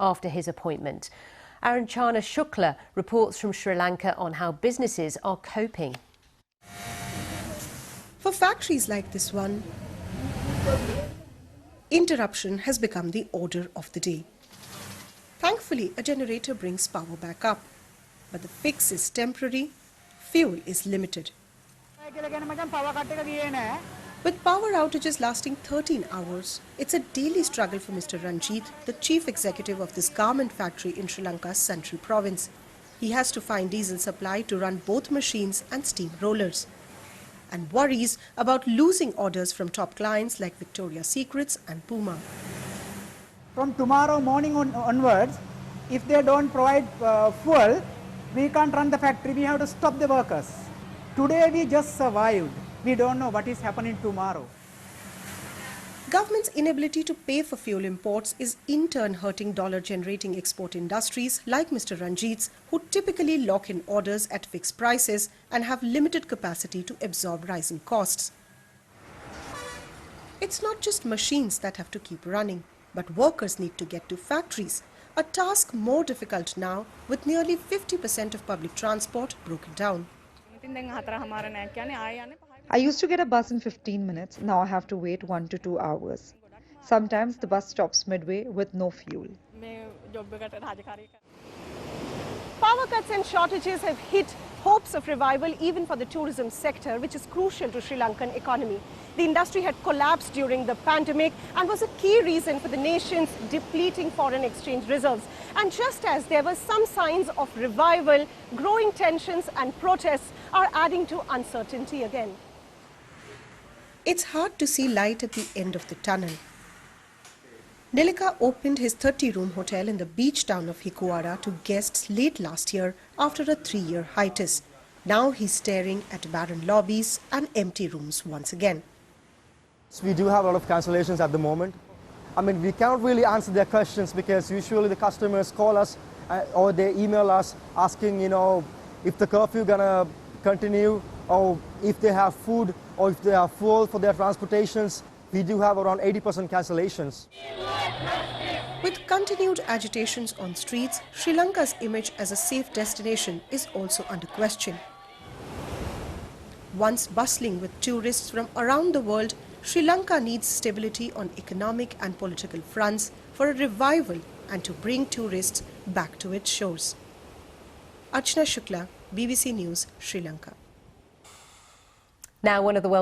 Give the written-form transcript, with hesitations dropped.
after his appointment. Archana Shukla reports from Sri Lanka on how businesses are coping. For factories like this one, interruption has become the order of the day. Thankfully, a generator brings power back up. But the fix is temporary, fuel is limited. With power outages lasting 13 hours, it's a daily struggle for Mr. Ranjit, the chief executive of this garment factory in Sri Lanka's central province. He has to find diesel supply to run both machines and steam rollers, and worries about losing orders from top clients like Victoria's Secrets and Puma. From tomorrow morning onwards, if they don't provide fuel, we can't run the factory, we have to stop the workers. Today we just survived. We don't know what is happening tomorrow. Government's inability to pay for fuel imports is in turn hurting dollar-generating export industries like Mr. Ranjit's, who typically lock in orders at fixed prices and have limited capacity to absorb rising costs. It's not just machines that have to keep running, but workers need to get to factories, a task more difficult now with nearly 50% of public transport broken down. I used to get a bus in 15 minutes, now I have to wait 1 to 2 hours. Sometimes the bus stops midway with no fuel. Power cuts and shortages have hit hopes of revival even for the tourism sector, which is crucial to Sri Lankan economy. The industry had collapsed during the pandemic and was a key reason for the nation's depleting foreign exchange reserves. And just as there were some signs of revival, growing tensions and protests are adding to uncertainty again. It's hard to see light at the end of the tunnel. Nilika opened his 30-room hotel in the beach town of Hikuara to guests late last year after a 3-year hiatus. Now he's staring at barren lobbies and empty rooms once again. We do have a lot of cancellations at the moment. I mean, we can't really answer their questions because usually the customers call us or they email us asking, if the curfew gonna continue or if they have food or if they have fuel for their transportations. We do have around 80% cancellations. With continued agitations on streets, Sri Lanka's image as a safe destination is also under question. Once bustling with tourists from around the world, Sri Lanka needs stability on economic and political fronts for a revival and to bring tourists back to its shores. Archana Shukla, BBC News, Sri Lanka. Now, one of the world's